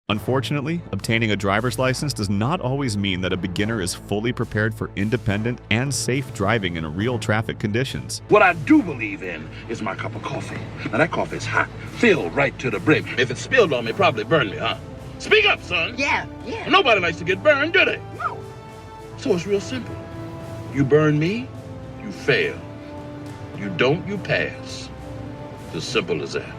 Unfortunately, obtaining a driver's license does not always mean that a beginner is fully prepared for independent and safe driving in real traffic conditions. What I do believe in is my cup of coffee. Now that coffee's hot, filled right to the brim. If it spilled on me, probably burned me, huh? Speak up, son. Yeah. Nobody likes to get burned, do they? No. So it's real simple. You burn me, you fail. You don't, you pass. It's as simple as that.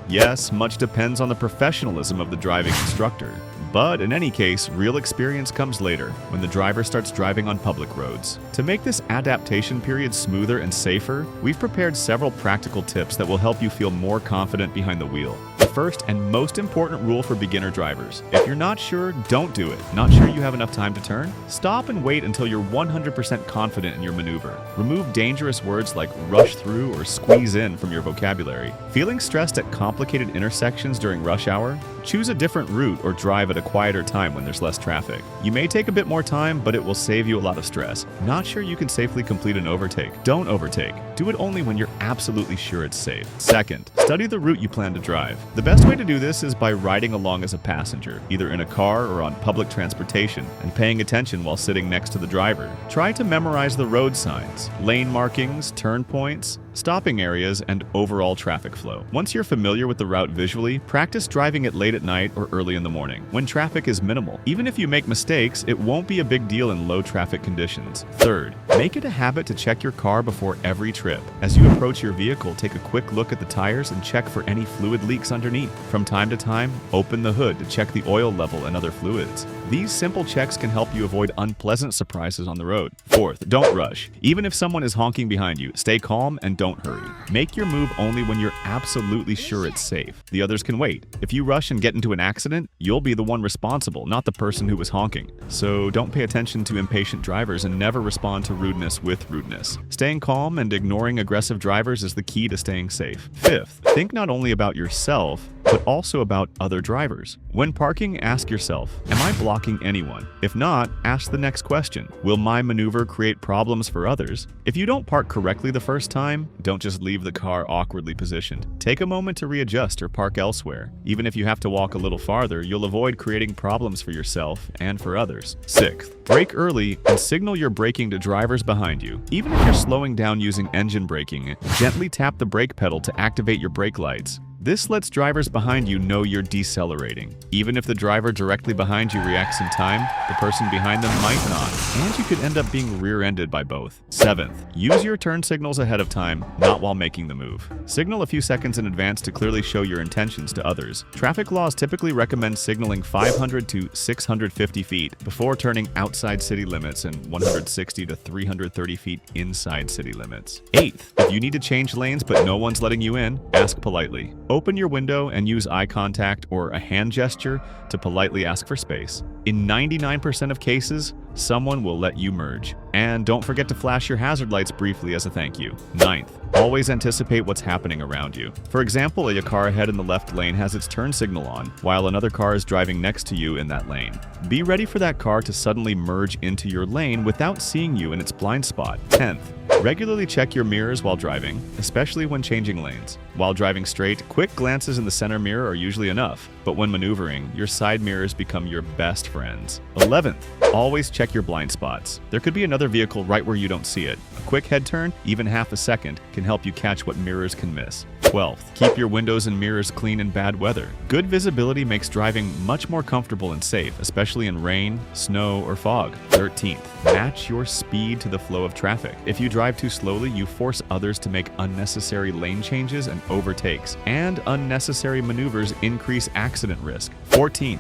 Yes, much depends on the professionalism of the driving instructor. But in any case, real experience comes later, when the driver starts driving on public roads. To make this adaptation period smoother and safer, we've prepared several practical tips that will help you feel more confident behind the wheel. The first and most important rule for beginner drivers: if you're not sure, don't do it. Not sure you have enough time to turn? Stop and wait until you're 100% confident in your maneuver. Remove dangerous words like rush through or squeeze in from your vocabulary. Feeling stressed at complicated intersections during rush hour? Choose a different route or drive at a quieter time when there's less traffic. You may take a bit more time, but it will save you a lot of stress. Not sure you can safely complete an overtake? Don't overtake. Do it only when you're absolutely sure it's safe. Second, study the route you plan to drive. The best way to do this is by riding along as a passenger, either in a car or on public transportation, and paying attention while sitting next to the driver. Try to memorize the road signs, lane markings, turn points, stopping areas, and overall traffic flow. Once you're familiar with the route visually, practice driving it late at night or early in the morning, when traffic is minimal. Even if you make mistakes, it won't be a big deal in low traffic conditions. Third, make it a habit to check your car before every trip. As you approach your vehicle, take a quick look at the tires and check for any fluid leaks underneath. From time to time, open the hood to check the oil level and other fluids. These simple checks can help you avoid unpleasant surprises on the road. Fourth, don't rush. Even if someone is honking behind you, stay calm and don't hurry. Make your move only when you're absolutely sure it's safe. The others can wait. If you rush and get into an accident, you'll be the one responsible, not the person who was honking. So don't pay attention to impatient drivers and never respond to rudeness with rudeness. Staying calm and ignoring aggressive drivers is the key to staying safe. Fifth, think not only about yourself, but also about other drivers. When parking, ask yourself, am I blocking anyone? If not, ask the next question. Will my maneuver create problems for others? If you don't park correctly the first time, don't just leave the car awkwardly positioned. Take a moment to readjust or park elsewhere. Even if you have to walk a little farther, you'll avoid creating problems for yourself and for others. Sixth, brake early and signal your braking to drivers behind you. Even if you're slowing down using engine braking, gently tap the brake pedal to activate your brake lights. This lets drivers behind you know you're decelerating. Even if the driver directly behind you reacts in time, the person behind them might not, and you could end up being rear-ended by both. Seventh, use your turn signals ahead of time, not while making the move. Signal a few seconds in advance to clearly show your intentions to others. Traffic laws typically recommend signaling 500 to 650 feet before turning outside city limits and 160 to 330 feet inside city limits. Eighth, if you need to change lanes but no one's letting you in, ask politely. Open your window and use eye contact or a hand gesture to politely ask for space. In 99% of cases, someone will let you merge. And don't forget to flash your hazard lights briefly as a thank you. Ninth, always anticipate what's happening around you. For example, a car ahead in the left lane has its turn signal on, while another car is driving next to you in that lane. Be ready for that car to suddenly merge into your lane without seeing you in its blind spot. 10th, regularly check your mirrors while driving, especially when changing lanes. While driving straight, quick glances in the center mirror are usually enough, but when maneuvering, your side mirrors become your best friends. 11th, always check your blind spots. There could be another vehicle right where you don't see it. A quick head turn, even half a second, can help you catch what mirrors can miss. 12th, keep your windows and mirrors clean in bad weather. Good visibility makes driving much more comfortable and safe, especially in rain, snow, or fog. 13th, match your speed to the flow of traffic. If you drive too slowly, you force others to make unnecessary lane changes and overtakes, and unnecessary maneuvers increase accident risk. 14th,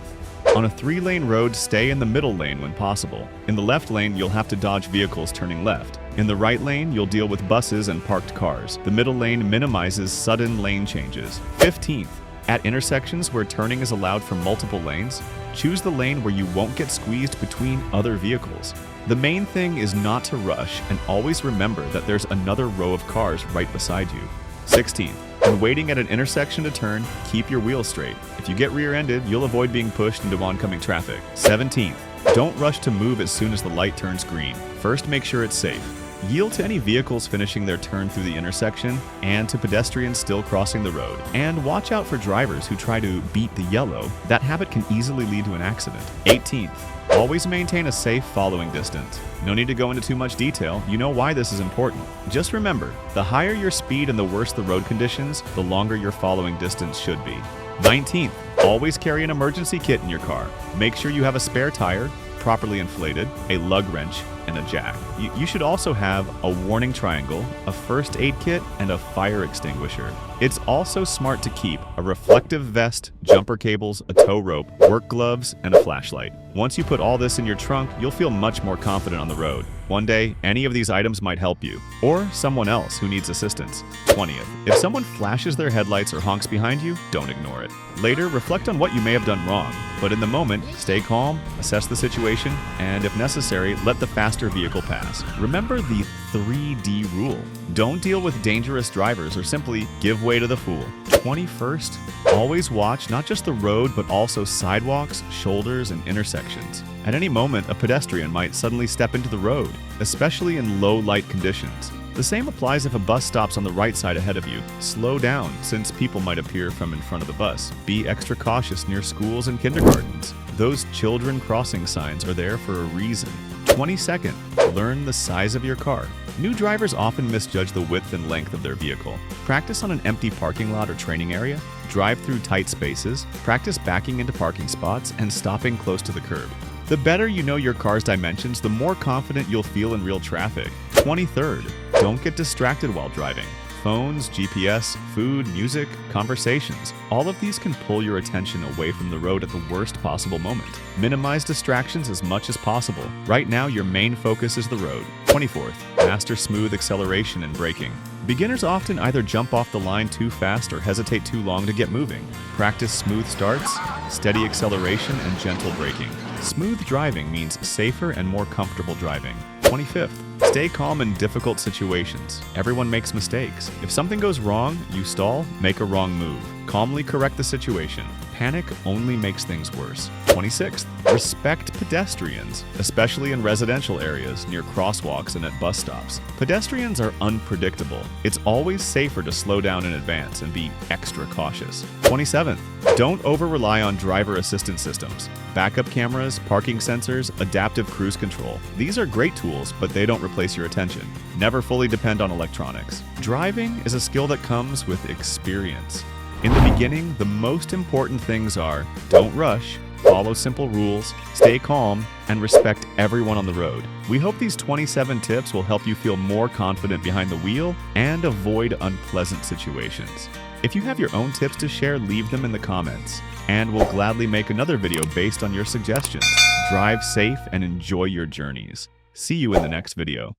on a 3-lane road, stay in the middle lane when possible. In the left lane, you'll have to dodge vehicles turning left. In the right lane, you'll deal with buses and parked cars. The middle lane minimizes sudden lane changes. 15th, at intersections where turning is allowed from multiple lanes, choose the lane where you won't get squeezed between other vehicles. The main thing is not to rush, and always remember that there's another row of cars right beside you. 16th, when waiting at an intersection to turn, keep your wheels straight. If you get rear-ended, you'll avoid being pushed into oncoming traffic. 17th, don't rush to move as soon as the light turns green. First, make sure it's safe. Yield to any vehicles finishing their turn through the intersection and to pedestrians still crossing the road. And watch out for drivers who try to beat the yellow. That habit can easily lead to an accident. 18th, always maintain a safe following distance. No need to go into too much detail, you know why this is important. Just remember, the higher your speed and the worse the road conditions, the longer your following distance should be. 19th, always carry an emergency kit in your car. Make sure you have a spare tire, properly inflated, a lug wrench, and a jack. You should also have a warning triangle, a first aid kit, and a fire extinguisher. It's also smart to keep a reflective vest, jumper cables, a tow rope, work gloves, and a flashlight. Once you put all this in your trunk, you'll feel much more confident on the road. One day, any of these items might help you, or someone else who needs assistance. 20th, if someone flashes their headlights or honks behind you, don't ignore it. Later, reflect on what you may have done wrong, but in the moment, stay calm, assess the situation, and if necessary, let the faster vehicle pass. Remember the 3D rule. Don't deal with dangerous drivers or simply give way to the fool. 21st, always watch not just the road but also sidewalks, shoulders, and intersections. At any moment, a pedestrian might suddenly step into the road, especially in low light conditions. The same applies if a bus stops on the right side ahead of you. Slow down, since people might appear from in front of the bus. Be extra cautious near schools and kindergartens. Those children crossing signs are there for a reason. 22nd, learn the size of your car. New drivers often misjudge the width and length of their vehicle. Practice on an empty parking lot or training area. Drive through tight spaces. Practice backing into parking spots and stopping close to the curb. The better you know your car's dimensions, the more confident you'll feel in real traffic. 23rd, don't get distracted while driving. Phones, GPS, food, music, conversations, all of these can pull your attention away from the road at the worst possible moment. Minimize distractions as much as possible. Right now, your main focus is the road. 24th, master smooth acceleration and braking. Beginners often either jump off the line too fast or hesitate too long to get moving. Practice smooth starts, steady acceleration, and gentle braking. Smooth driving means safer and more comfortable driving. 25th, stay calm in difficult situations. Everyone makes mistakes. If something goes wrong, you stall, make a wrong move. Calmly correct the situation. Panic only makes things worse. 26th, respect pedestrians, especially in residential areas, near crosswalks and at bus stops. Pedestrians are unpredictable. It's always safer to slow down in advance and be extra cautious. 27th, don't over-rely on driver assistance systems. Backup cameras, parking sensors, adaptive cruise control. These are great tools, but they don't replace your attention. Never fully depend on electronics. Driving is a skill that comes with experience. In the beginning, the most important things are don't rush, follow simple rules, stay calm, and respect everyone on the road. We hope these 27 tips will help you feel more confident behind the wheel and avoid unpleasant situations. If you have your own tips to share, leave them in the comments, and we'll gladly make another video based on your suggestions. Drive safe and enjoy your journeys. See you in the next video.